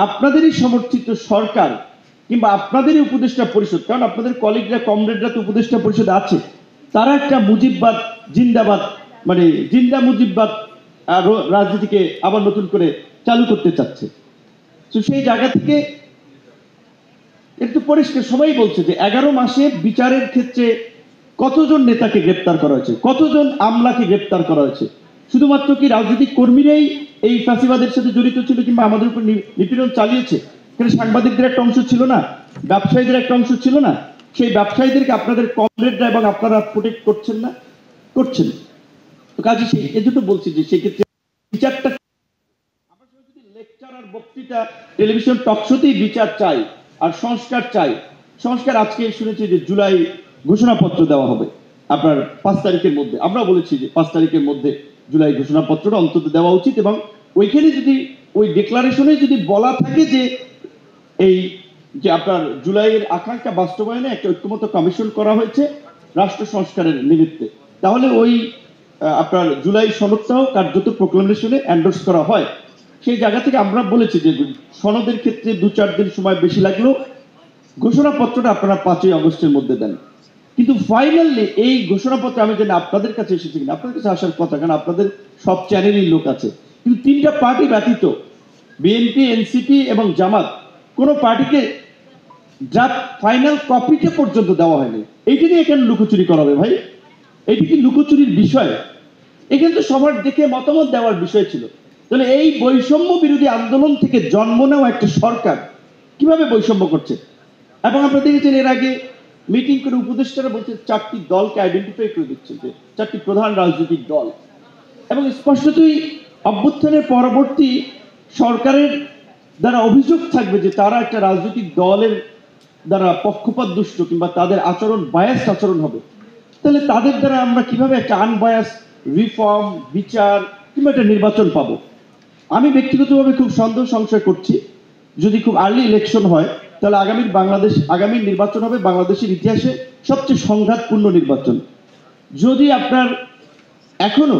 আপনাদেরই সমর্থিত সরকার কিংবা আপনাদেরই উপদেষ্টা পরিষদ, কারণ আপনাদের কলিগরা কমরেডরা তো উপদেষ্টা পরিষদ আছে, তারা একটা মুজিববাদ জিন্দাবাদ মানে জিন্দা মুজিববাদ রাজনীতিকে আবার নতুন করে চালু করতে চাচ্ছে। তো সেই জায়গা থেকে একটু পরিষ্কার সবাই বলছে যে 11 মাসে বিচারের ক্ষেত্রে কতজন নেতাকে গ্রেপ্তার করা হয়েছে, কতজন আমলাকে গ্রেপ্তার করা হয়েছে। শুধুমাত্র কি রাজনৈতিক কর্মীরাই এই ফাঁসিবাদের সাথে জড়িত ছিল কিংবা আমাদের উপর নিপীড়ন চালিয়েছে? এখানে সাংবাদিকদের একটা অংশ ছিল না, ব্যবসায়ীদের একটা অংশ ছিল না? সেই ব্যবসায়ীদেরকে আপনাদের কমরেডরা এবং আপনারা প্রোটেক্ট করছেন না? করছেন। তো কাজে সেই এজন্য বলছি যে সেক্ষেত্রে বিচারটা আমরা যদি লেকচার আর বক্তৃতা টেলিভিশন টকশোতেই বিচার চাই আর সংস্কার চাই। সংস্কার আজকে শুনেছি যে জুলাই ঘোষণাপত্র দেওয়া হবে আপনার 5 তারিখের মধ্যে। আমরা বলেছি যে 5 তারিখের মধ্যে জুলাই ঘোষণাপত্রটা অন্তত দেওয়া উচিত, এবং ওইখানে যদি ওই ডিক্লারেশনে যদি বলা থাকে যে এই যে আপনার জুলাইয়ের আকাঙ্ক্ষা বাস্তবায়নে একটা ঐক্যমত্য কমিশন করা হয়েছে রাষ্ট্র সংস্কারের নিমিত্তে, তাহলে ওই আপনার জুলাই সনদটাও কার্যত প্রোক্লামেশনে এন্ডোর্স করা হয়। সেই জায়গা থেকে আমরা বলেছি যে সনদের ক্ষেত্রে 2-4 দিন সময় বেশি লাগলেও ঘোষণাপত্রটা আপনারা 5ই আগস্টের মধ্যে দেন। কিন্তু ফাইনালি এই ঘোষণাপত্র আমি জানি আপনাদের কাছে এসেছে কিনা, আপনাদের কাছে আসার কথা, কারণ আপনাদের সব চ্যানেলেই লোক আছে, কিন্তু 3টা পার্টি ব্যতীত বিএনপি, এনসিপি এবং জামাত কোনো পার্টিকে ড্রাফট ফাইনাল কপিটা পর্যন্ত দেওয়া হয়নি। এইটা নিয়ে এখানে লুকোচুরি করাবে ভাই? এটি কি লুকোচুরির বিষয়? এখানে তো সবার দেখে মতামত দেওয়ার বিষয় ছিল। তাহলে এই বৈষম্য বিরোধী আন্দোলন থেকে জন্ম নেওয়া একটা সরকার কিভাবে বৈষম্য করছে? এবং আপনারা দেখেছেন এর আগে মিটিং করে উপদেষ্টারা বলছে 4টি দলকে আইডেন্টিফাই করে দিচ্ছে, যে 4টি প্রধান রাজনৈতিক দল, এবং স্পষ্টতই অভ্যুত্থানের পরবর্তী সরকারের দ্বারা অভিযোগ থাকবে যে তারা একটা রাজনৈতিক দলের দ্বারা পক্ষপাত দুষ্ট কিংবা তাদের আচরণ বায়াস আচরণ হবে। তাহলে তাদের দ্বারা আমরা কিভাবে একটা আনবায়াস রিফর্ম, বিচার কিংবা একটা নির্বাচন পাবো? আমি ব্যক্তিগতভাবে খুব সন্দেহ সংশয় করছি যদি খুব আর্লি ইলেকশন হয় তাহলে আগামীর নির্বাচন হবে বাংলাদেশের ইতিহাসে সবচেয়ে সংঘাতপূর্ণ নির্বাচন। যদি আপনার এখনো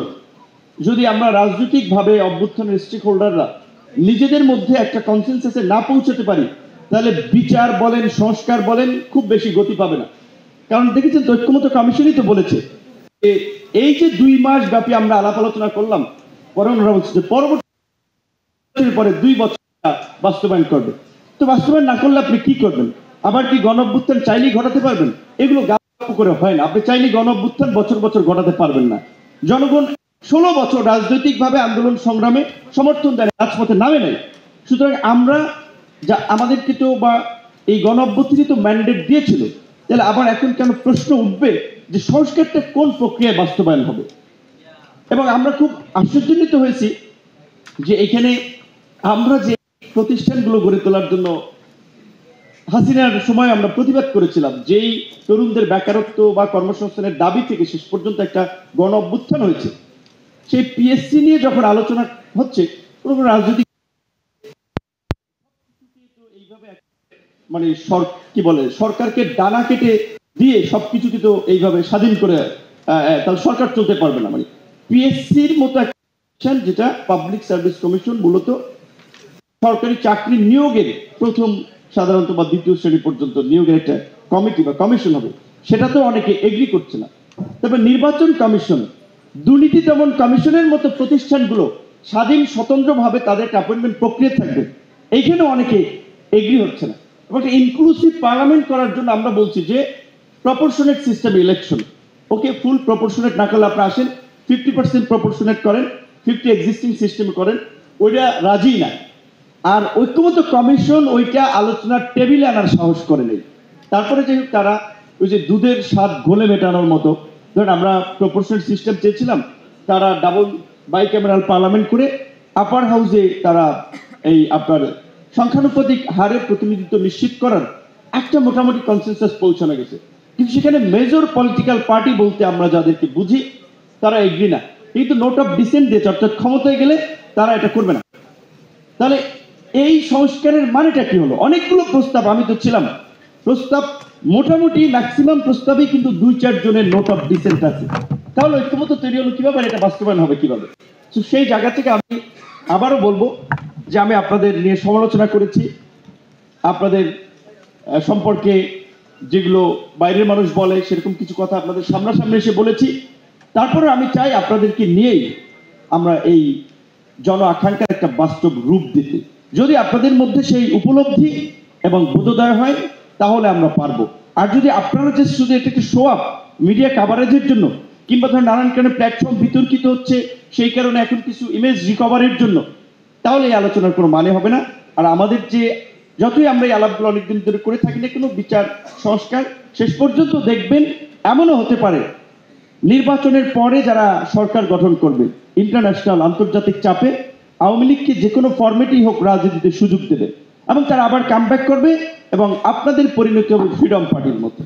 যদি আমরা রাজনৈতিকভাবে অভ্যুত্থানের স্টেক হোল্ডাররা নিজেদের মধ্যে একটা কনসেনসাসে না পৌঁছাতে পারি, তাহলে বিচার বলেন, সংস্কার বলেন, খুব বেশি গতি পাবে না। কারণ দেখেছেন ঐক্যমত্য কমিশনই তো বলেছে এই যে 2 মাস ব্যাপী আমরা আলাপ আলোচনা করলাম, পরে ওনারা বলছে যে পরবর্তী পরে 2 বছর বাস্তবায়ন করবে। তো বাস্তবায়ন না করলে আপনি কি করবেন? আবার কি গণঅভ্যুত্থান চাইলেই ঘটাতে পারবেন? এগুলো গল্প করে হয় না। আপনি চাইলেই গণঅভ্যুত্থান বছর বছর ঘটাতে পারবেন না। জনগণ 16 বছর রাজনৈতিকভাবে আন্দোলন সংগ্রামে সমর্থন দেয়, রাজপথে নামে নাই। সুতরাং আমরা যা আমাদেরকে তো বা এই গণঅভ্যুত্থানই তো ম্যান্ডেট দিয়েছিল, তাহলে আবার এখন কেন প্রশ্ন উঠবে যে সংস্কারটা কোন প্রক্রিয়ায় বাস্তবায়ন হবে? এবং আমরা খুব আশ্চর্যান্বিত হয়েছি যে এখানে আমরা যে প্রতিষ্ঠানগুলো গড়ে তোলার জন্য হাসিনার সময় আমরা প্রতিবাদ করেছিলাম, যেই তরুণদের বেকারত্ব বা কর্মসংস্থানের দাবি থেকে শেষ পর্যন্ত একটা গণ অভ্যুত্থান হয়েছে, সেই পিএসসি নিয়ে যখন আলোচনা হচ্ছে কোনো রাজনৈতিক এইভাবে মানে কি বলে সরকারকে ডানা কেটে দিয়ে সবকিছু কিন্তু এইভাবে স্বাধীন করে তাহলে সরকার চলতে পারবে না। মানে পিএসসির মতো একটা যেটা পাবলিক সার্ভিস কমিশন মূলত সরকারি চাকরি নিয়োগের প্রথম সাধারণত বা দ্বিতীয় শ্রেণী পর্যন্ত নিয়োগের একটা কমিটি বা কমিশন হবে, সেটা তো অনেকে এগ্রি করছে না। তবে নির্বাচন কমিশন, দুর্নীতি দমন কমিশনের মতো প্রতিষ্ঠানগুলো স্বাধীন স্বতন্ত্রভাবে তাদের অ্যাপয়েন্টমেন্ট প্রক্রিয়া থাকবে, এইখানে অনেকে এগ্রি হচ্ছে না। এবং ইনক্লুসিভ পার্লামেন্ট করার জন্য আমরা বলছি যে প্রপোর্শনেট সিস্টেম ইলেকশন, ওকে ফুল প্রপোর্শনেট না করলে আপনি আসেন 50% প্রপোর্শনেট করেন, 50 এক্সিস্টিং সিস্টেম করেন, ওইটা রাজি না। আর ঐক্যমত্য কমিশন ওইটা আলোচনার টেবিলে আনার সাহস করে নেই। তারপরে যে তারা ওই যে দুধের স্বাদ ঘোলে মেটানোর মতো, ধরেন আমরা প্রপোর্শনাল সিস্টেম চেয়েছিলাম, তারা ডাবল বাইক্যামেরাল পার্লামেন্ট করে আপার হাউসে তারা এই আপনার সংখ্যানুপাতিক হারে প্রতিনিধিত্ব নিশ্চিত করার একটা মোটামুটি কনসেনসাস পৌঁছানো গেছে। কিন্তু সেখানে মেজর পলিটিক্যাল পার্টি বলতে আমরা যাদেরকে বুঝি তারা এগ্রি না, কিন্তু নোট অফ ডিসেন্ট দিয়েছে, অর্থাৎ ক্ষমতায় গেলে তারা এটা করবে না। তাহলে এই সংস্কারের মানেটা কি হলো? অনেকগুলো প্রস্তাব, আমি তো ছিলাম, প্রস্তাব মোটামুটি ম্যাক্সিমাম প্রস্তাবই কিন্তু 2-4 জনের নোট অফ ডিসেন্ট আছে। তাহলে ঐক্যমত্য তৈরি হলো কিভাবে, এটা বাস্তবায়ন হবে কিভাবে? তো সেই জায়গা থেকে আমি আবারও বলবো যে আমি আপনাদের নিয়ে সমালোচনা করেছি, আপনাদের সম্পর্কে যেগুলো বাইরের মানুষ বলে সেরকম কিছু কথা আপনাদের সামনাসামনি এসে বলেছি। তারপরে আমি চাই আপনাদেরকে নিয়েই আমরা এই জন আকাঙ্ক্ষার একটা বাস্তব রূপ দিতে। যদি আপনাদের মধ্যে সেই উপলব্ধি এবং বোধোদয় হয় তাহলে আমরা পারবো। আর যদি আপনারা যে শুধু এটাকে শো আপ মিডিয়া কাভারেজের জন্য কিংবা ধর নানান কারণে প্ল্যাটফর্ম বিতর্কিত হচ্ছে সেই কারণে এখন কিছু ইমেজ রিকভারির জন্য, তাহলে এই আলোচনার কোনো মানে হবে না। আর আমাদের যে যতই আমরা এই আলাপগুলো অনেকদিন ধরে করে থাকি না কোনো বিচার সংস্কার শেষ পর্যন্ত দেখবেন এমনও হতে পারে নির্বাচনের পরে যারা সরকার গঠন করবে ইন্টারন্যাশনাল আন্তর্জাতিক চাপে আওয়ামী লীগকে যে কোনো ফরম্যাটেই হোক রাজনীতিতে সুযোগ দেবে এবং তারা আবার কামব্যাক করবে এবং আপনাদের পরিণতি হবে ফ্রিডম পার্টির মতো।